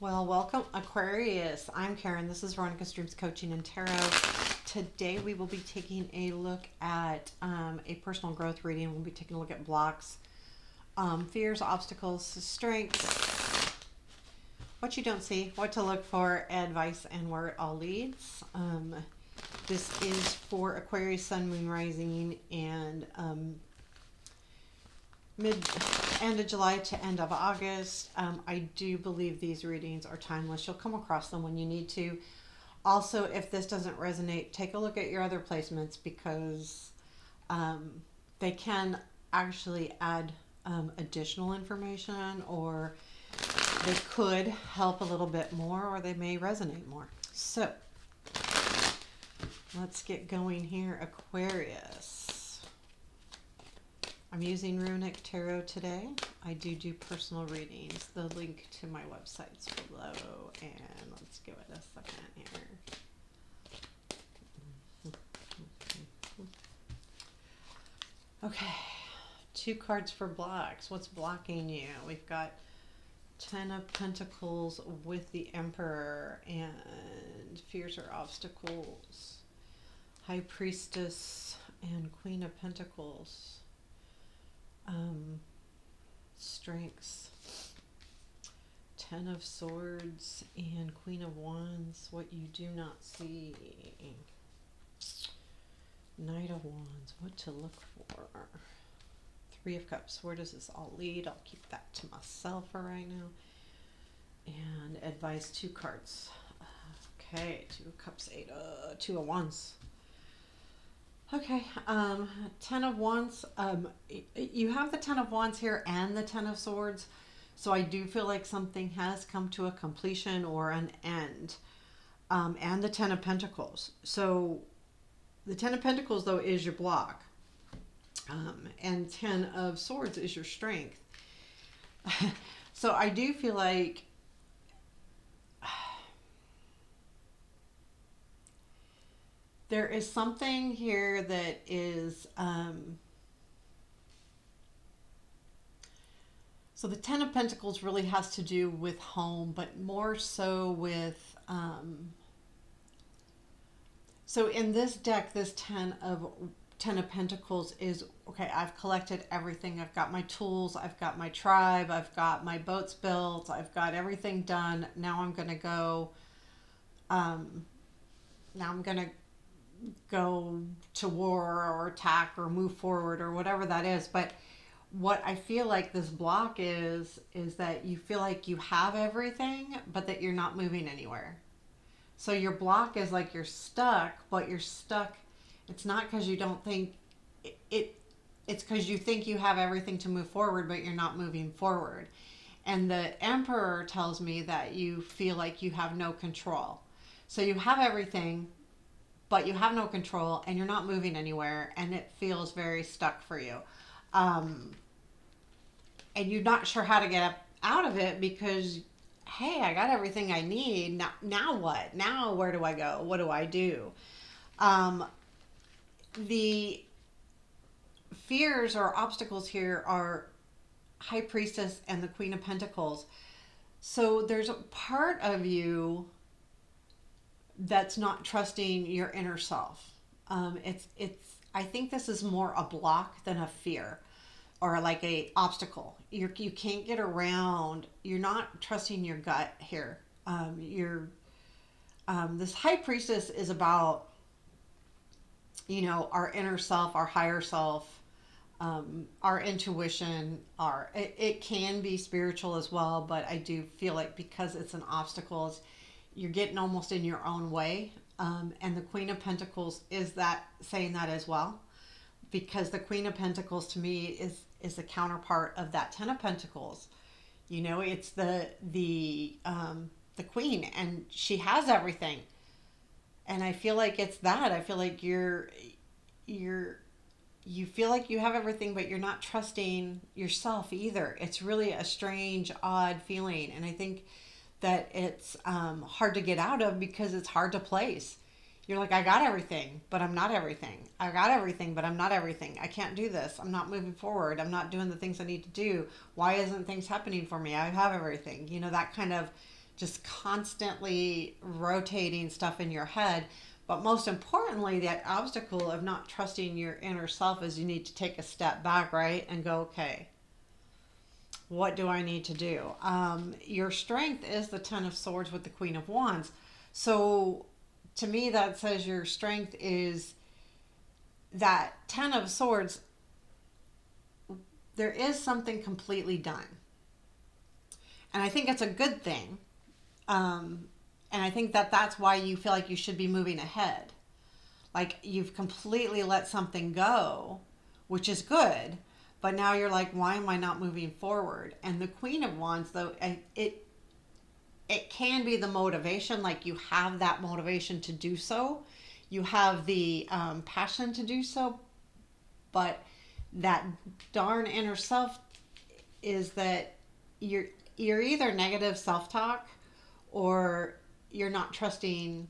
Well, welcome Aquarius. I'm Karen. This is Runik Dreams Coaching and Tarot. Today we will be taking a look at a personal growth reading. We'll be taking a look at blocks, fears, obstacles, strengths, what you don't see, what to look for, advice, and where it all leads. This is for Aquarius, Sun, Moon, Rising, and end of July to end of August. I do believe these readings are timeless. You'll come across them when you need to. Also, if this doesn't resonate, take a look at your other placements because they can actually add additional information, or they could help a little bit more, or they may resonate more. So let's get going here, Aquarius. I'm using Runik Tarot today. I do personal readings. The link to my website's below, and let's give it a second here. Okay, 2 cards for blocks. What's blocking you? We've got 10 of Pentacles with the Emperor and fears or obstacles. High Priestess and Queen of Pentacles. Strengths, 10 of Swords and Queen of Wands, what you do not see. Knight of Wands, what to look for. 3 of Cups, where does this all lead? I'll keep that to myself for right now. And advice, 2 cards. Okay, 2 of Cups, 2 of Wands. Okay, 10 of Wands. You have the 10 of Wands here and the 10 of Swords. So I do feel like something has come to a completion or an end. And the 10 of Pentacles. So the 10 of Pentacles, though, is your block. And 10 of Swords is your strength. So I do feel like there is something here that is, so the 10 of Pentacles really has to do with home, but more so with, so in this deck, this 10 of Pentacles is, okay, I've collected everything. I've got my tools. I've got my tribe. I've got my boats built. I've got everything done. Now I'm going to go, to war or attack or move forward or whatever that is. But what I feel like this block is that you feel like you have everything, but that you're not moving anywhere. So your block is like you're stuck, but you're stuck. It's not because you don't think it's because you think you have everything to move forward, but you're not moving forward. And the Emperor tells me that you feel like you have no control. So you have everything, but you have no control and you're not moving anywhere, and it feels very stuck for you. And you're not sure how to get out of it because, hey, I got everything I need. Now what? Now where do I go? What do I do? The fears or obstacles here are High Priestess and the Queen of Pentacles. So there's a part of you that's not trusting your inner self. I think this is more a block than a fear or like a obstacle. You can't get around. You're not trusting your gut here. This High Priestess is about, our inner self, our higher self, our intuition, it can be spiritual as well, but I do feel like because it's an obstacle, you're getting almost in your own way. And the Queen of Pentacles is that saying that as well, because the Queen of Pentacles to me is the counterpart of that 10 of Pentacles. It's the Queen, and she has everything. And I feel like it's that. I feel like you feel like you have everything, but you're not trusting yourself either. It's really a strange, odd feeling. And I think that it's hard to get out of because it's hard to place. You're like, I got everything, but I'm not everything. I got everything, but I'm not everything. I can't do this. I'm not moving forward. I'm not doing the things I need to do. Why isn't things happening for me? I have everything. That kind of just constantly rotating stuff in your head. But most importantly, that obstacle of not trusting your inner self is you need to take a step back, right? And go, okay, what do I need to do? Your strength is the Ten of Swords with the Queen of Wands. So to me, that says your strength is that Ten of Swords. There is something completely done. And I think it's a good thing. And I think that that's why you feel like you should be moving ahead. Like you've completely let something go, which is good. But now you're like, why am I not moving forward? And the Queen of Wands, though, it can be the motivation. Like you have that motivation to do so. You have the passion to do so. But that darn inner self is that you're either negative self-talk or you're not trusting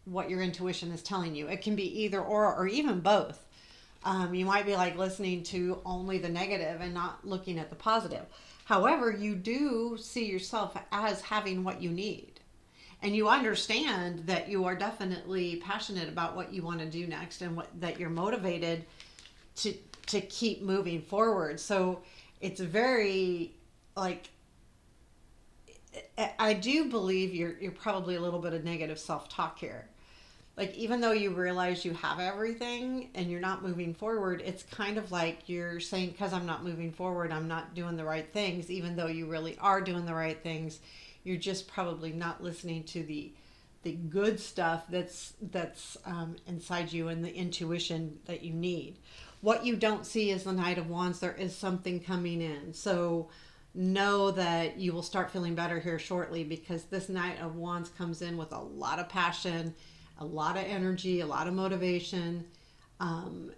what your intuition is telling you. It can be either or even both. You might be like listening to only the negative and not looking at the positive. However, you do see yourself as having what you need. And you understand that you are definitely passionate about what you want to do next and that you're motivated to keep moving forward. So it's very like, I do believe you're probably a little bit of negative self-talk here. Like even though you realize you have everything and you're not moving forward, it's kind of like you're saying, because I'm not moving forward, I'm not doing the right things, even though you really are doing the right things. You're just probably not listening to the good stuff that's inside you and the intuition that you need. What you don't see is the Knight of Wands. There is something coming in. So know that you will start feeling better here shortly, because this Knight of Wands comes in with a lot of passion, a lot of energy, a lot of motivation.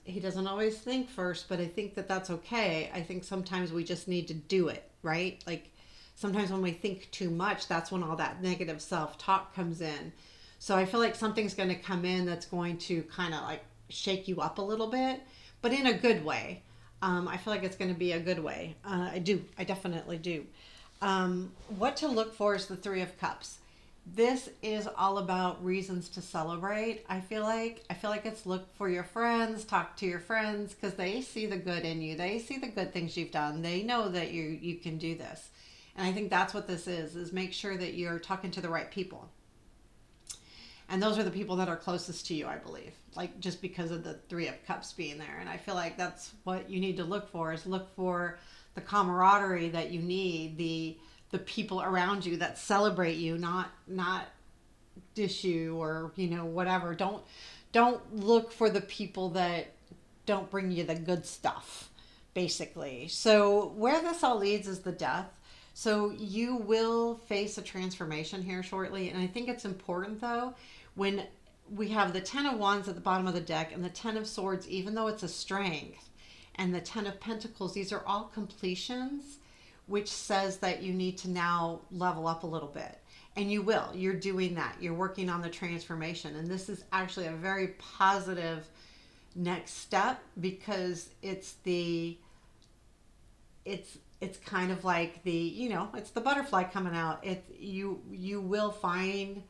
He doesn't always think first, but I think that that's okay. I think sometimes we just need to do it, right? Like sometimes when we think too much, that's when all that negative self-talk comes in. So I feel like something's going to come in that's going to kind of like shake you up a little bit, but in a good way. I feel like it's going to be a good way. I definitely do. What to look for is the Three of Cups. This is all about reasons to celebrate. I feel like it's look for your friends, talk to your friends, because they see the good in you. They see the good things you've done. They know that you can do this. And I think that's what this is make sure that you're talking to the right people. And those are the people that are closest to you, I believe, like just because of the Three of Cups being there. And I feel like that's what you need to look for, is look for the camaraderie that you need, the people around you that celebrate you, not dish you or, whatever. Don't look for the people that don't bring you the good stuff, basically. So where this all leads is the Death. So you will face a transformation here shortly. And I think it's important, though, when we have the Ten of Wands at the bottom of the deck and the Ten of Swords, even though it's a strength, and the Ten of Pentacles, these are all completions, which says that you need to now level up a little bit. And you will. You're doing that. You're working on the transformation. And this is actually a very positive next step, because it's kind of like it's the butterfly coming out. You will find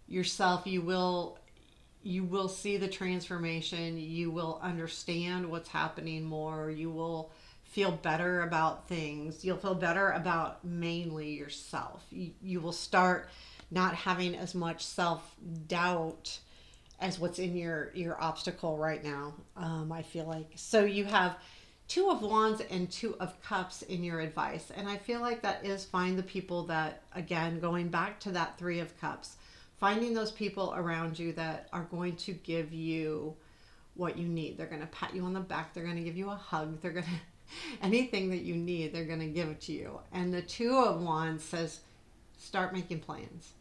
yourself. You will see the transformation. You will understand what's happening more. You will feel better about things. You'll feel better about mainly yourself. You will start not having as much self-doubt as what's in your obstacle right now. I feel like. So you have Two of Wands and Two of Cups in your advice. And I feel like that is find the people that, again, going back to that Three of Cups, finding those people around you that are going to give you what you need. They're going to pat you on the back. They're going to give you a hug. They're going to, anything that you need, they're going to give it to you. And the Two of Wands says, start making plans.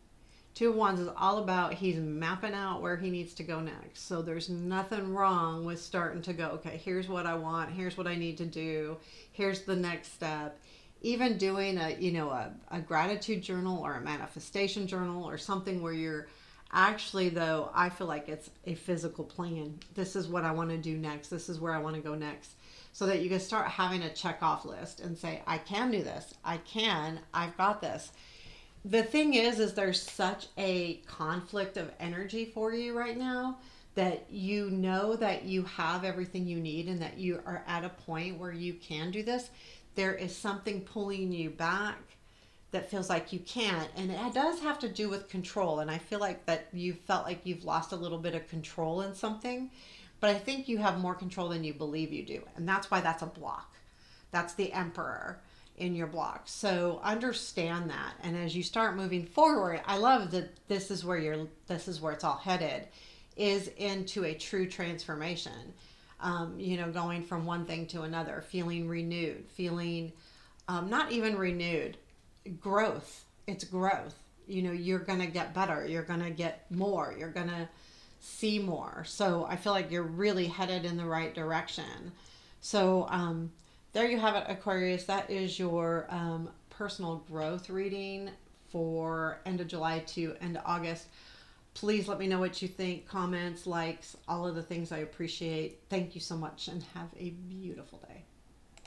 Two of Wands is all about he's mapping out where he needs to go next. So there's nothing wrong with starting to go, okay, here's what I want. Here's what I need to do. Here's the next step. Even doing a gratitude journal or a manifestation journal or something where you're actually, though, I feel like it's a physical plan. This is what I want to do next. This is where I want to go next. So that you can start having a check off list and say, I can do this. I've got this. The thing is there's such a conflict of energy for you right now that you know that you have everything you need and that you are at a point where you can do this. There is something pulling you back that feels like you can't, and it does have to do with control. And I feel like that you felt like you've lost a little bit of control in something, but I think you have more control than you believe you do, and that's why that's a block. That's the emperor in your block. So understand that, and as you start moving forward, I love that this is where it's all headed, is into a true transformation. Going from one thing to another, feeling renewed, feeling not even renewed, growth. It's growth. You're going to get better. You're going to get more. You're going to see more. So I feel like you're really headed in the right direction. So there you have it, Aquarius. That is your personal growth reading for end of July to end of August. Please let me know what you think, comments, likes, all of the things I appreciate. Thank you so much and have a beautiful day.